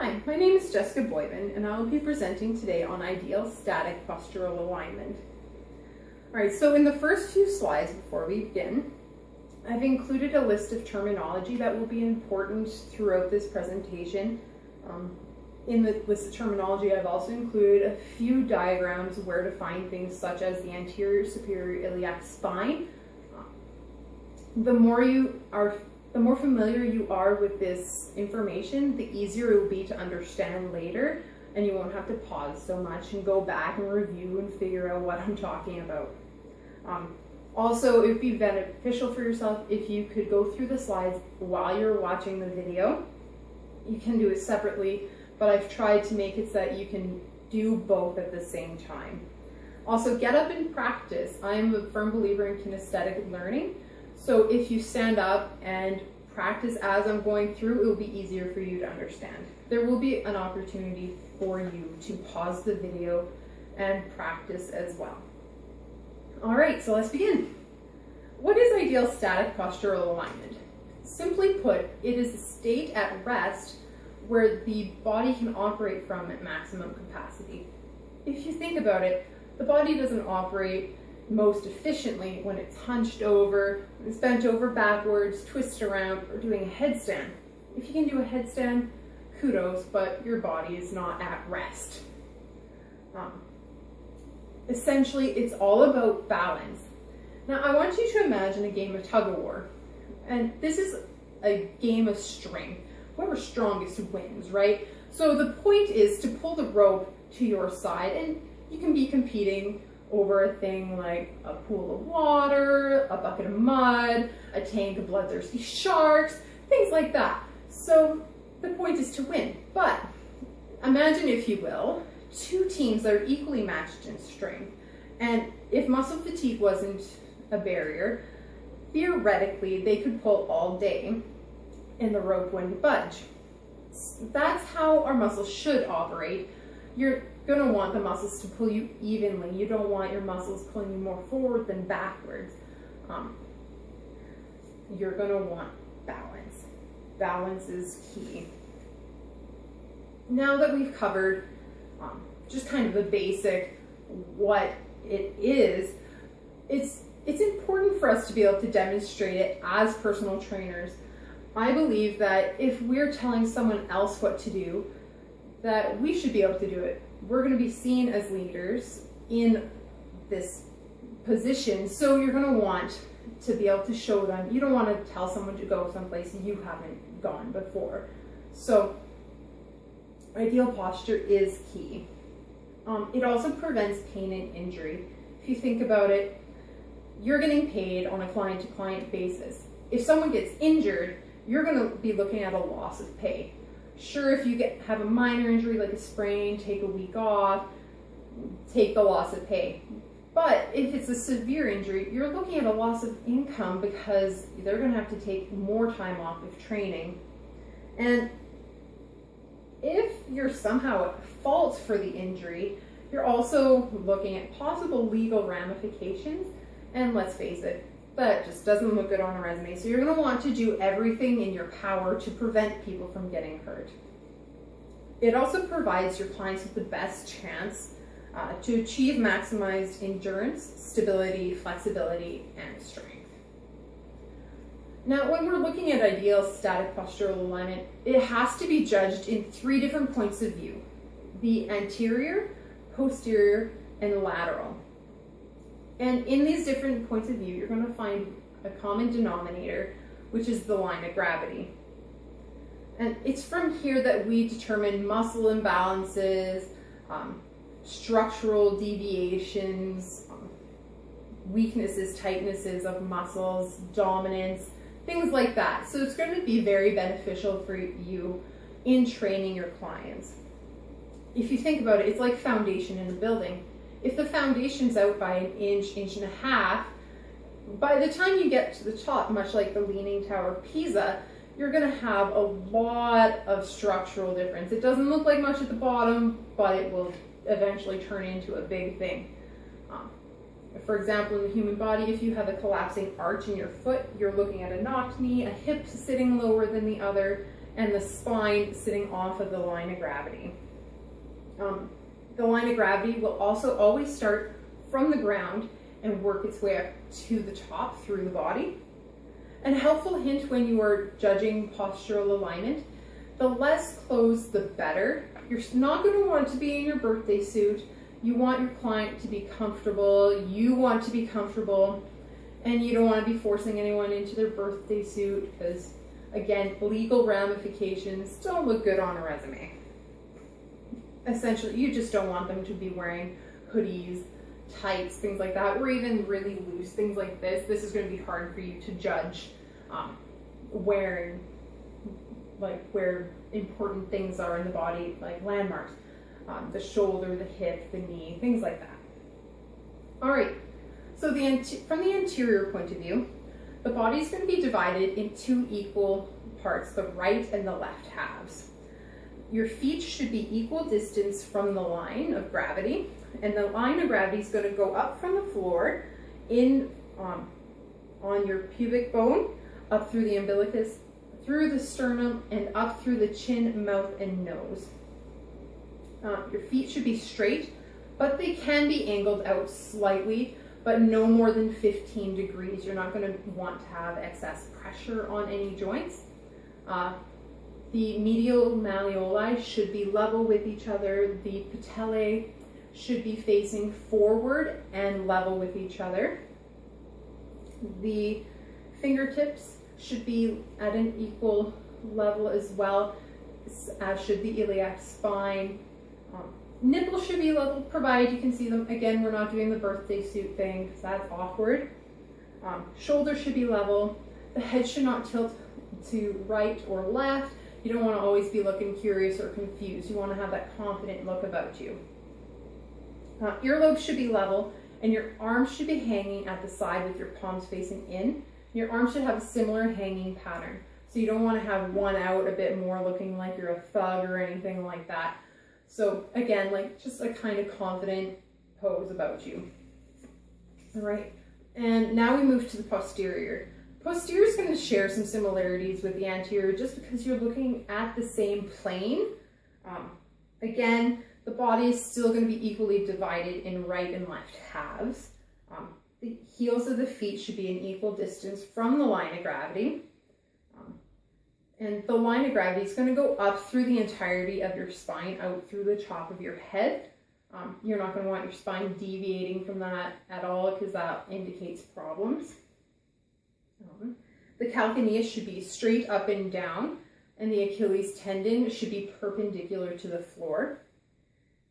Hi, my name is Jessica Boivin, and I will be presenting today on ideal static postural alignment. Alright, so in the first few slides before we begin, I've included a list of terminology that will be important throughout this presentation. In the list of terminology, I've also included a few diagrams where to find things such as the anterior superior iliac spine. The more familiar you are with this information, the easier it will be to understand later, and you won't have to pause so much and go back and review and figure out what I'm talking about. Also, it would be beneficial for yourself if you could go through the slides while you're watching the video. You can do it separately, but I've tried to make it so that you can do both at the same time. Also, get up and practice. I'm a firm believer in kinesthetic learning. So if you stand up and practice as I'm going through, it will be easier for you to understand. There will be an opportunity for you to pause the video and practice as well. All right, so let's begin. What is ideal static postural alignment? Simply put, it is a state at rest where the body can operate from at maximum capacity. If you think about it, the body doesn't operate most efficiently when it's hunched over, it's bent over backwards, twisted around, or doing a headstand. If you can do a headstand, kudos, but your body is not at rest. Essentially, it's all about balance. Now, I want you to imagine a game of tug-of-war, and this is a game of strength. Whoever's strongest wins, right? So the point is to pull the rope to your side, and you can be competing over a thing like a pool of water, a bucket of mud, a tank of bloodthirsty sharks, things like that. So the point is to win. But imagine, if you will, two teams that are equally matched in strength. And if muscle fatigue wasn't a barrier, theoretically they could pull all day and the rope wouldn't budge. That's how our muscles should operate. You're going to want the muscles to pull you evenly. You don't want your muscles pulling you more forward than backwards. You're going to want balance. Balance is key. Now that we've covered just kind of the basic what it is, it's important for us to be able to demonstrate it as personal trainers. I believe that if we're telling someone else what to do, that we should be able to do it. We're going to be seen as leaders in this position, so you're going to want to be able to show them. You don't want to tell someone to go someplace you haven't gone before. So ideal posture is key. It also prevents pain and injury. If you think about it, you're getting paid on a client-to-client basis. If someone gets injured, you're going to be looking at a loss of pay. Sure, if you have a minor injury like a sprain, take a week off, take the loss of pay. But if it's a severe injury, you're looking at a loss of income because they're going to have to take more time off of training. And if you're somehow at fault for the injury, you're also looking at possible legal ramifications. And let's face it, that just doesn't look good on a resume. So you're going to want to do everything in your power to prevent people from getting hurt. It also provides your clients with the best chance to achieve maximized endurance, stability, flexibility, and strength. Now, when we're looking at ideal static postural alignment, it has to be judged in 3 different points of view: the anterior, posterior, and lateral. And in these different points of view, you're going to find a common denominator, which is the line of gravity. And it's from here that we determine muscle imbalances, structural deviations, weaknesses, tightnesses of muscles, dominance, things like that. So it's going to be very beneficial for you in training your clients. If you think about it, it's like foundation in a building. If the foundation's out by an inch, inch and a half, by the time you get to the top, much like the Leaning Tower of Pisa, you're going to have a lot of structural difference. It doesn't look like much at the bottom, but it will eventually turn into a big thing. For example, in the human body, if you have a collapsing arch in your foot, you're looking at a knocked knee, a hip sitting lower than the other, and the spine sitting off of the line of gravity. The line of gravity will also always start from the ground and work its way up to the top through the body. And a helpful hint when you are judging postural alignment, the less clothes the better. You're not going to want to be in your birthday suit. You want your client to be comfortable, you want to be comfortable, and you don't want to be forcing anyone into their birthday suit because, again, legal ramifications don't look good on a resume. Essentially, you just don't want them to be wearing hoodies, tights, things like that, or even really loose things like this. This is going to be hard for you to judge where important things are in the body, like landmarks, the shoulder, the hip, the knee, things like that. All right, so from the anterior point of view, the body is going to be divided in two equal parts, the right and the left halves. Your feet should be equal distance from the line of gravity, and the line of gravity is going to go up from the floor in on your pubic bone, up through the umbilicus, through the sternum, and up through the chin, mouth, and nose. Your feet should be straight, but they can be angled out slightly, but no more than 15 degrees. You're not going to want to have excess pressure on any joints. The medial malleoli should be level with each other. The patellae should be facing forward and level with each other. The fingertips should be at an equal level as well, as should the iliac spine. Nipples should be level, provided you can see them. Again, we're not doing the birthday suit thing because that's awkward. Shoulders should be level. The head should not tilt to right or left. You don't want to always be looking curious or confused. You want to have that confident look about you. Earlobes should be level, and your arms should be hanging at the side with your palms facing in. Your arms should have a similar hanging pattern. So you don't want to have one out a bit more looking like you're a thug or anything like that. So again, like just a kind of confident pose about you. All right, and now we move to the posterior. Posterior is going to share some similarities with the anterior just because you're looking at the same plane. Again, the body is still going to be equally divided in right and left halves. The heels of the feet should be an equal distance from the line of gravity. And the line of gravity is going to go up through the entirety of your spine, out through the top of your head. You're not going to want your spine deviating from that at all because that indicates problems. The calcaneus should be straight up and down, and the Achilles tendon should be perpendicular to the floor.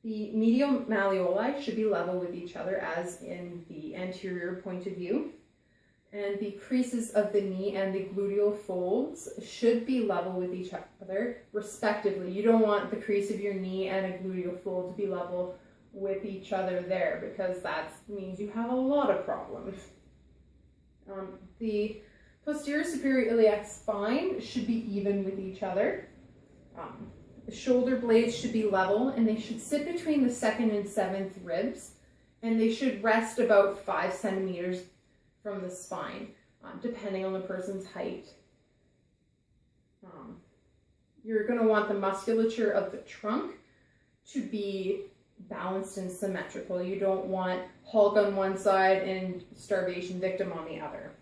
The medial malleoli should be level with each other as in the anterior point of view. And the creases of the knee and the gluteal folds should be level with each other, respectively. You don't want the crease of your knee and a gluteal fold to be level with each other there because that means you have a lot of problems. The posterior superior iliac spine should be even with each other. The shoulder blades should be level, and they should sit between the 2nd and 7th ribs, and they should rest about 5 centimeters from the spine, depending on the person's height. You're going to want the musculature of the trunk to be balanced and symmetrical. You don't want Hulk on one side and starvation victim on the other.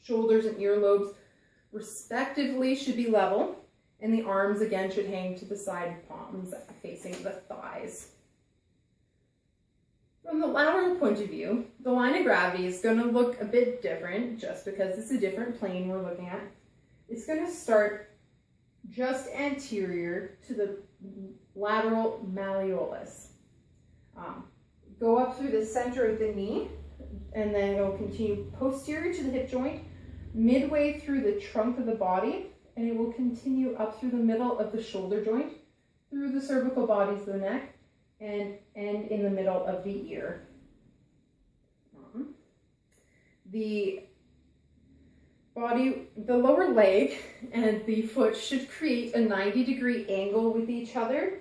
Shoulders and earlobes respectively should be level, and the arms again should hang to the side of palms facing the thighs. From the lateral point of view, the line of gravity is going to look a bit different just because it's a different plane we're looking at. It's going to start just anterior to the lateral malleolus. Go up through the center of the knee, and then it'll continue posterior to the hip joint, midway through the trunk of the body, and it will continue up through the middle of the shoulder joint, through the cervical bodies of the neck, and end in the middle of the ear. The lower leg and the foot should create a 90-degree angle with each other.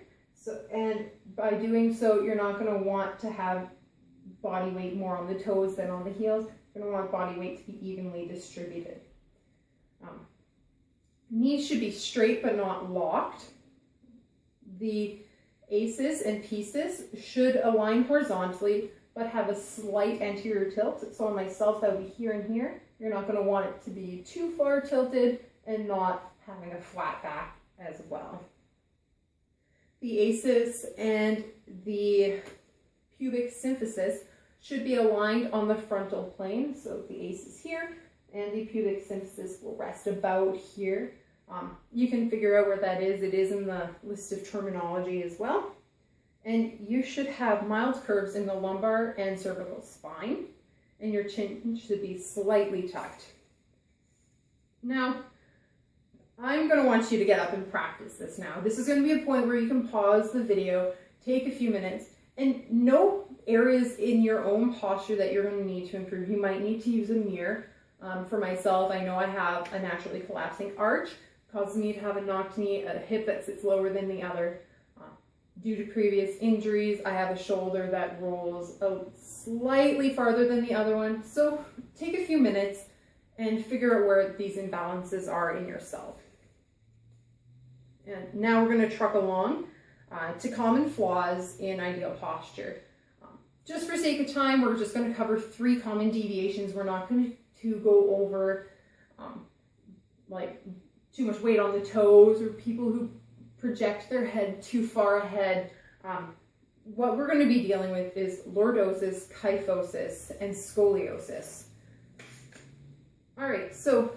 And by doing so, you're not going to want to have body weight more on the toes than on the heels. You're going to want body weight to be evenly distributed. knees should be straight but not locked. The aces and pieces should align horizontally but have a slight anterior tilt. So on myself, that would be here and here. You're not going to want it to be too far tilted and not having a flat back as well. The aces and the pubic symphysis should be aligned on the frontal plane. So the aces here and the pubic symphysis will rest about here. You can figure out where that is. It is in the list of terminology as well. And you should have mild curves in the lumbar and cervical spine, and your chin should be slightly tucked. Now, I'm going to want you to get up and practice this now. This is going to be a point where you can pause the video, take a few minutes, and note areas in your own posture that you're going to need to improve. You might need to use a mirror. For myself, I know I have a naturally collapsing arch, causes me to have a knocked knee, a hip that sits lower than the other. Due to previous injuries, I have a shoulder that rolls out slightly farther than the other one. So take a few minutes and figure out where these imbalances are in yourself. And now we're going to truck along to common flaws in ideal posture. Just for sake of time, we're just going to cover 3 common deviations. We're not going to go over like too much weight on the toes or people who project their head too far ahead. What we're going to be dealing with is lordosis, kyphosis, and scoliosis. All right, so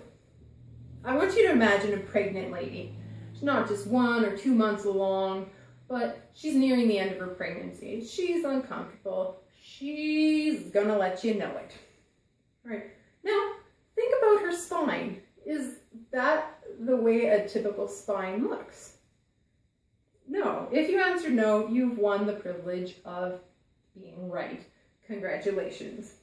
I want you to imagine a pregnant lady. She's not just 1 or 2 months along, but she's nearing the end of her pregnancy. She's uncomfortable. She's going to let you know it. All right, now think about her spine. Is that the way a typical spine looks? No. If you answered no, you've won the privilege of being right. Congratulations.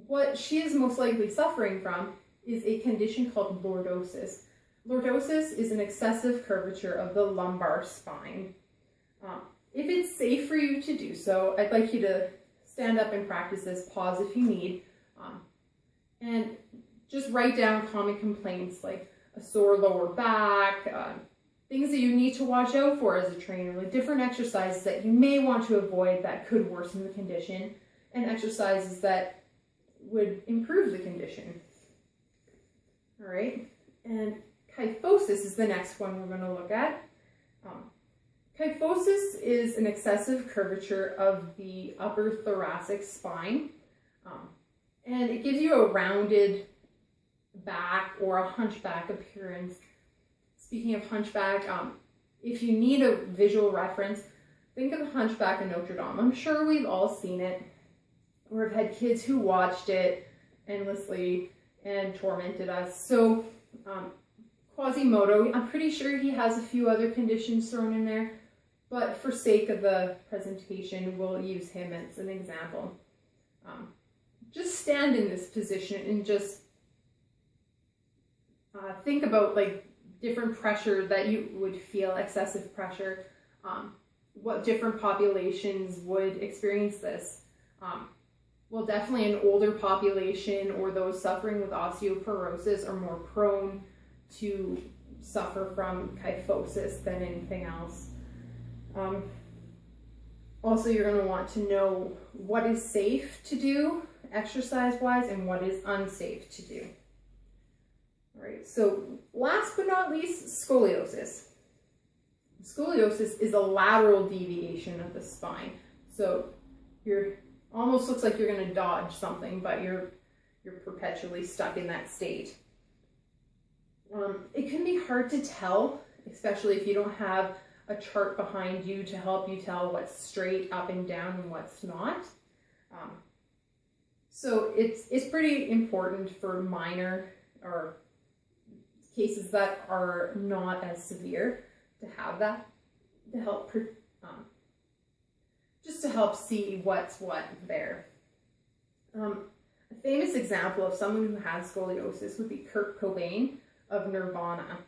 What she is most likely suffering from is a condition called lordosis. Lordosis is an excessive curvature of the lumbar spine. If it's safe for you to do so, I'd like you to stand up and practice this, pause if you need, and just write down common complaints like a sore lower back, things that you need to watch out for as a trainer, like different exercises that you may want to avoid that could worsen the condition, and exercises that would improve the condition. All right, and kyphosis is the next one we're going to look at. Kyphosis is an excessive curvature of the upper thoracic spine, and it gives you a rounded back or a hunchback appearance. Speaking of hunchback, if you need a visual reference, think of the Hunchback of Notre Dame. I'm sure we've all seen it, or have had kids who watched it endlessly and tormented us. So Quasimodo, I'm pretty sure he has a few other conditions thrown in there, but for sake of the presentation, we'll use him as an example. Just stand in this position and just think about like different pressure that you would feel, excessive pressure, what different populations would experience this. Well, definitely an older population or those suffering with osteoporosis are more prone to suffer from kyphosis than anything else. Also, you're going to want to know what is safe to do exercise-wise and what is unsafe to do. All right, so last but not least, scoliosis. Scoliosis is a lateral deviation of the spine. So you're almost looks like you're going to dodge something, but you're perpetually stuck in that state. It can be hard to tell, especially if you don't have a chart behind you to help you tell what's straight up and down and what's not. So it's pretty important for minor or cases that are not as severe to have that, to help just to help see what's what there. A famous example of someone who has scoliosis would be Kurt Cobain of Nirvana.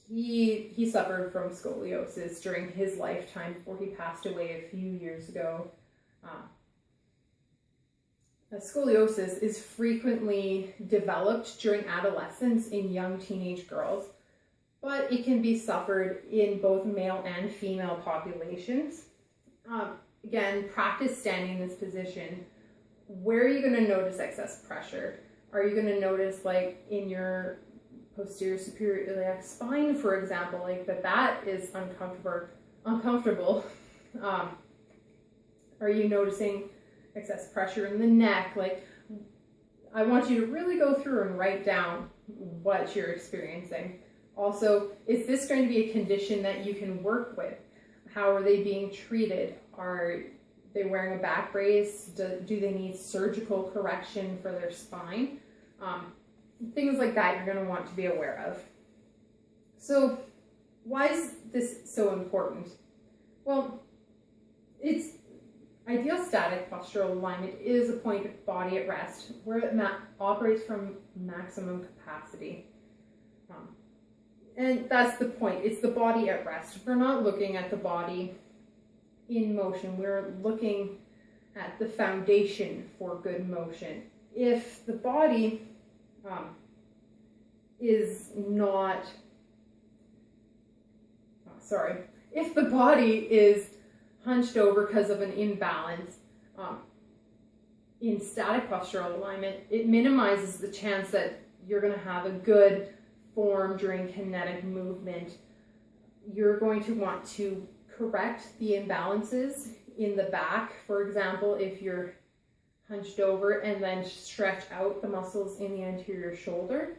He suffered from scoliosis during his lifetime before he passed away a few years ago. Scoliosis is frequently developed during adolescence in young teenage girls, but it can be suffered in both male and female populations. Again, practice standing in this position. Where are you going to notice excess pressure? Are you going to notice, like, in your posterior superior iliac spine, for example, like that is uncomfortable? Are you noticing excess pressure in the neck? Like, I want you to really go through and write down what you're experiencing. Also, is this going to be a condition that you can work with? How are they being treated? Are they wearing a back brace? Do they need surgical correction for their spine? Things like that you're going to want to be aware of. So why is this so important? Well, it's ideal static postural alignment is a point of body at rest where it operates from maximum capacity. And that's the point. It's the body at rest. We're not looking at the body in motion. We're looking at the foundation for good motion. If the body if the body is hunched over because of an imbalance in static postural alignment, it minimizes the chance that you're going to have a good form during kinetic movement. You're going to want to correct the imbalances in the back. For example, if you're hunched over and then stretch out the muscles in the anterior shoulder.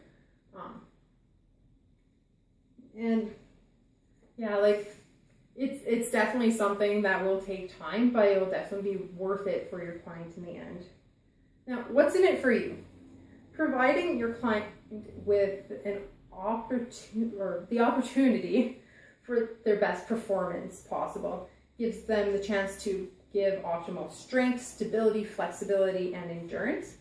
And yeah, like it's definitely something that will take time, but it will definitely be worth it for your client in the end. Now, what's in it for you? Providing your client with the opportunity for their best performance possible gives them the chance to give optimal strength, stability, flexibility, and endurance.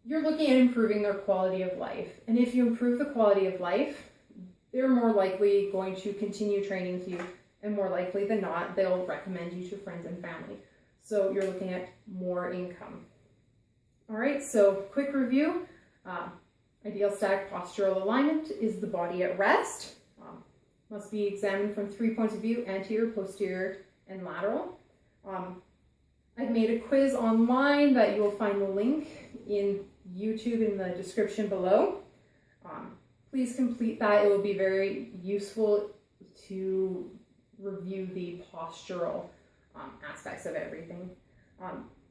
You're looking at improving their quality of life. And if you improve the quality of life, they're more likely going to continue training with you, and more likely than not, they'll recommend you to friends and family. So you're looking at more income. All right, so quick review. Ideal static postural alignment is the body at rest. Must be examined from 3 points of view: anterior, posterior, and lateral. I've made a quiz online that you will find the link in YouTube in the description below. Please complete that. It will be very useful to review the postural aspects of everything.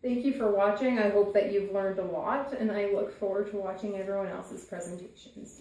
Thank you for watching. I hope that you've learned a lot, and I look forward to watching everyone else's presentations.